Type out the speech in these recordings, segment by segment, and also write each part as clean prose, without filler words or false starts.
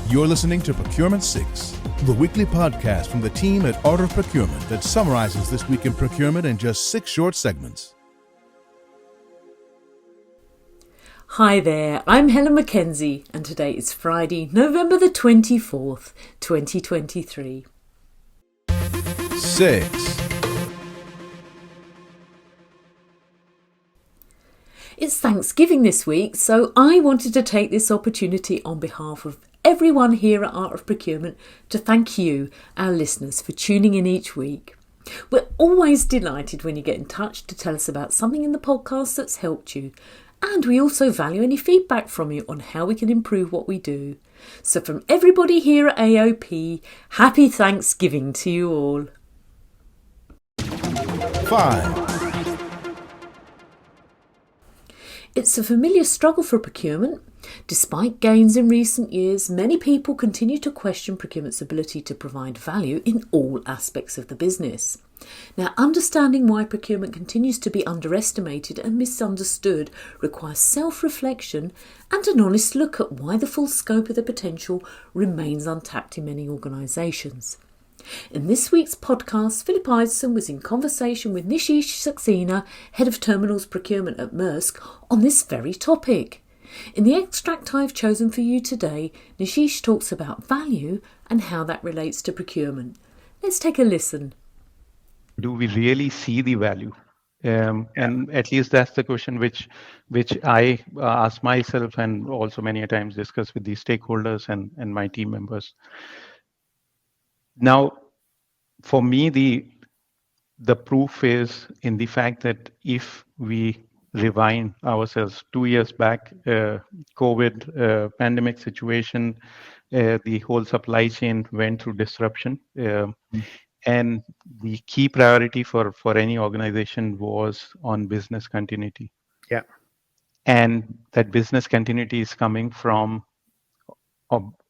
You're listening to Procurement 6, the weekly podcast from the team at Art of Procurement that summarizes this week in procurement in just 6 short segments. Hi there, I'm Helen Mackenzie and today is Friday, November the 24th, 2023. 6. It's Thanksgiving this week, so I wanted to take this opportunity on behalf of everyone here at Art of Procurement to thank you, our listeners, for tuning in each week. We're always delighted when you get in touch to tell us about something in the podcast that's helped you. And we also value any feedback from you on how we can improve what we do. So from everybody here at AOP, happy Thanksgiving to you all. 5. It's a familiar struggle for procurement. Despite gains in recent years, many people continue to question procurement's ability to provide value in all aspects of the business. Now, understanding why procurement continues to be underestimated and misunderstood requires self-reflection and an honest look at why the full scope of the potential remains untapped in many organisations. In this week's podcast, Philip Ideson was in conversation with Nishish Saxena, Head of Terminals Procurement at Maersk, on this very topic. In the extract I've chosen for you today, Nishish talks about value and how that relates to procurement. Let's take a listen. Do we really see the value? And at least that's the question which I ask myself and also many times discuss with the stakeholders and my team members. Now, for me, the proof is in the fact that if we rewind ourselves 2 years back, COVID pandemic situation, the whole supply chain went through disruption. And the key priority for any organization was on business continuity. Yeah. And that business continuity is coming from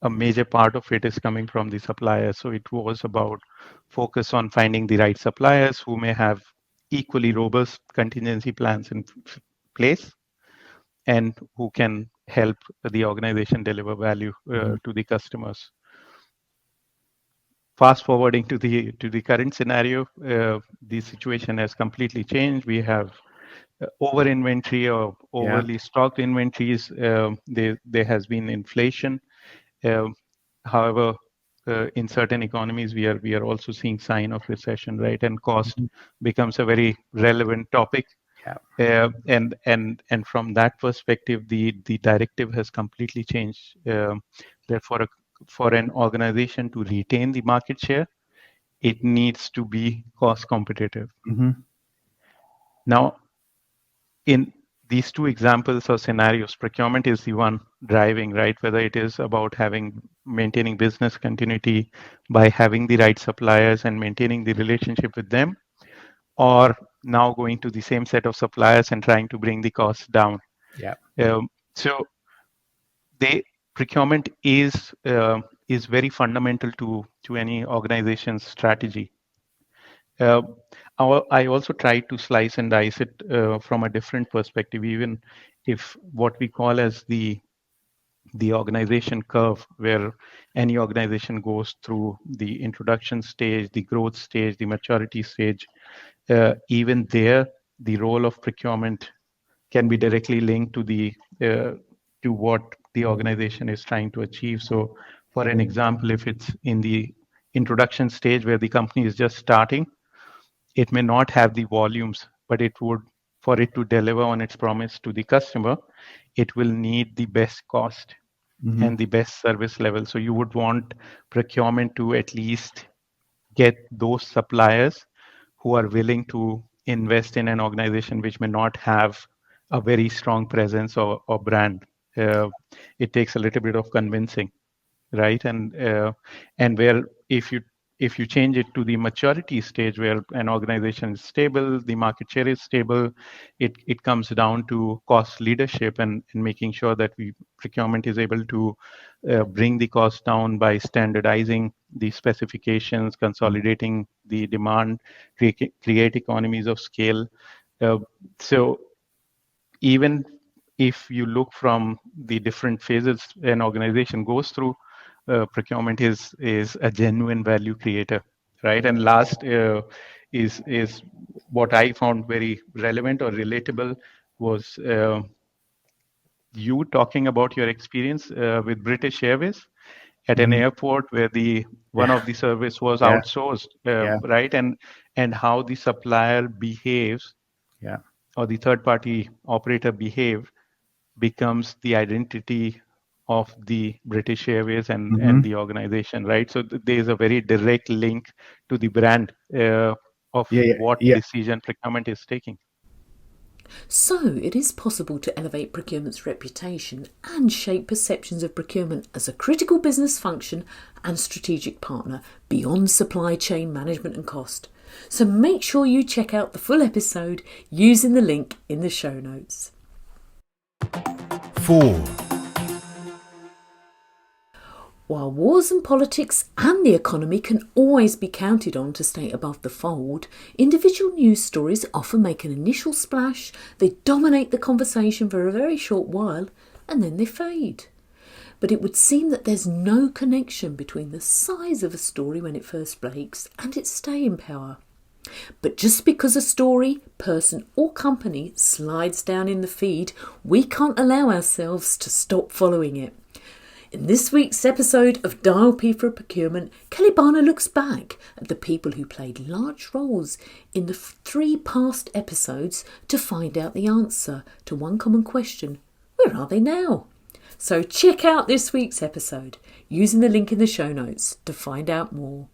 a major part of it is coming from the suppliers. So it was about focus on finding the right suppliers who may have equally robust contingency plans in place and who can help the organization deliver value to the customers. Fast forwarding to the current scenario, the situation has completely changed. We have over inventory or overly stocked inventories. There has been inflation. However, in certain economies, we are also seeing sign of recession, right? And cost becomes a very relevant topic. Yeah. And from that perspective, the directive has completely changed. Therefore, for an organization to retain the market share, it needs to be cost competitive. Now, in these two examples or scenarios, procurement is the one driving, right? Whether it is about maintaining business continuity by having the right suppliers and maintaining the relationship with them, or now going to the same set of suppliers and trying to bring the costs down. Yeah. So procurement is very fundamental to any organization's strategy. I also try to slice and dice it from a different perspective, even if what we call as the organization curve, where any organization goes through the introduction stage, the growth stage, the maturity stage. Even there, the role of procurement can be directly linked to what the organization is trying to achieve. So, for an example, if it's in the introduction stage where the company is just starting, it may not have the volumes, but for it to deliver on its promise to the customer, it will need the best cost and the best service level. So you would want procurement to at least get those suppliers who are willing to invest in an organization which may not have a very strong presence or brand. It takes a little bit of convincing, right? And where if you change it to the maturity stage where an organization is stable, the market share is stable, it comes down to cost leadership and making sure that procurement is able to bring the cost down by standardizing the specifications, consolidating the demand, create economies of scale. So even if you look from the different phases an organization goes through, procurement is a genuine value creator, right? And last is what I found very relevant or relatable was you talking about your experience with British Airways at an Mhm. airport where the one Yeah, of the service was yeah, outsourced, yeah, right? And how the supplier behaves yeah. or the third party operator behave becomes the identity of the British Airways and Hmm. the organization, right? So there is a very direct link to the brand of Yeah, yeah, what yeah. decision procurement is taking. So, it is possible to elevate procurement's reputation and shape perceptions of procurement as a critical business function and strategic partner beyond supply chain management and cost. So, make sure you check out the full episode using the link in the show notes. 4. While wars and politics and the economy can always be counted on to stay above the fold, individual news stories often make an initial splash, they dominate the conversation for a very short while, and then they fade. But it would seem that there's no connection between the size of a story when it first breaks and its staying power. But just because a story, person or company slides down in the feed, we can't allow ourselves to stop following it. In this week's episode of Dial P for Procurement, Kelly Barner looks back at the people who played large roles in the 3 past episodes to find out the answer to one common question: where are they now? So check out this week's episode using the link in the show notes to find out more.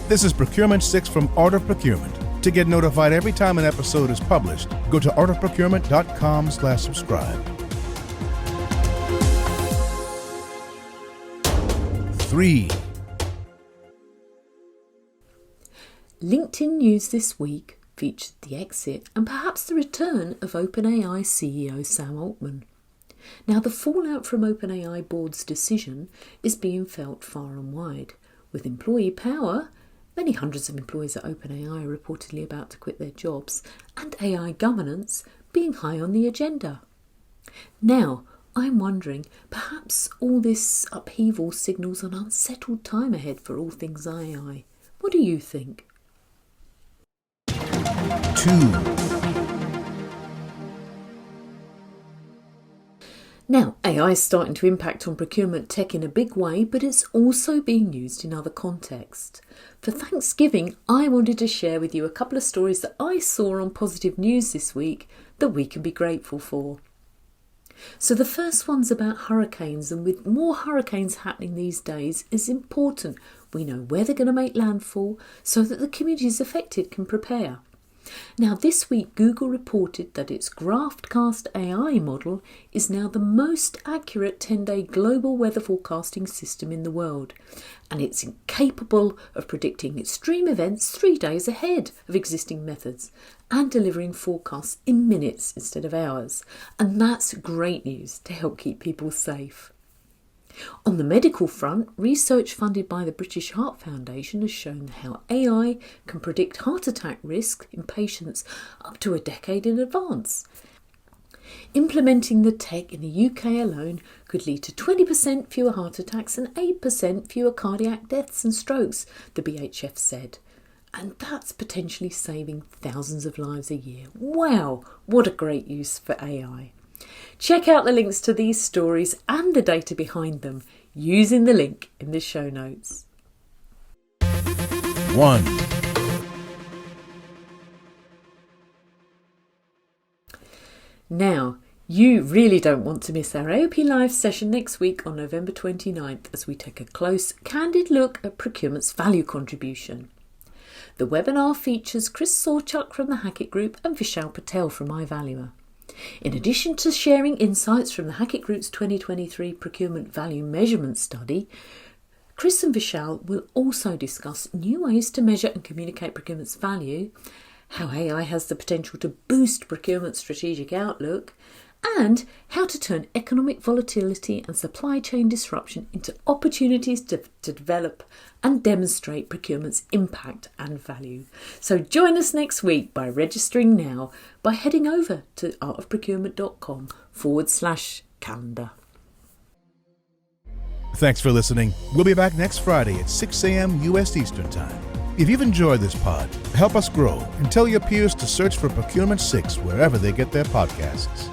This is Procurement 6 from Art of Procurement. To get notified every time an episode is published, go to artofprocurement.com/subscribe. 3. LinkedIn news this week featured the exit and perhaps the return of OpenAI CEO Sam Altman. Now, the fallout from OpenAI board's decision is being felt far and wide, with employee power, many hundreds of employees at OpenAI are reportedly about to quit their jobs, and AI governance being high on the agenda. Now, I'm wondering, perhaps all this upheaval signals an unsettled time ahead for all things AI. What do you think? 2. Now, AI is starting to impact on procurement tech in a big way, but it's also being used in other contexts. For Thanksgiving, I wanted to share with you a couple of stories that I saw on Positive News this week that we can be grateful for. So the first one's about hurricanes, and with more hurricanes happening these days, it's important we know where they're going to make landfall so that the communities affected can prepare. Now, this week, Google reported that its GraphCast AI model is now the most accurate 10-day global weather forecasting system in the world, and it's capable of predicting extreme events 3 days ahead of existing methods and delivering forecasts in minutes instead of hours. And that's great news to help keep people safe. On the medical front, research funded by the British Heart Foundation has shown how AI can predict heart attack risk in patients up to a decade in advance. Implementing the tech in the UK alone could lead to 20% fewer heart attacks and 8% fewer cardiac deaths and strokes, the BHF said. And that's potentially saving thousands of lives a year. Wow, what a great use for AI. Check out the links to these stories and the data behind them using the link in the show notes. 1. Now, you really don't want to miss our AOP Live session next week on November 29th as we take a close, candid look at procurement's value contribution. The webinar features Chris Sawchuk from the Hackett Group and Vishal Patel from iValuer. In addition to sharing insights from the Hackett Group's 2023 Procurement Value Measurement Study, Chris and Vishal will also discuss new ways to measure and communicate procurement's value, how AI has the potential to boost procurement's strategic outlook, and how to turn economic volatility and supply chain disruption into opportunities to develop and demonstrate procurement's impact and value. So join us next week by registering now by heading over to artofprocurement.com/calendar. Thanks for listening. We'll be back next Friday at 6 a.m. U.S. Eastern Time. If you've enjoyed this pod, help us grow and tell your peers to search for Procurement 6 wherever they get their podcasts.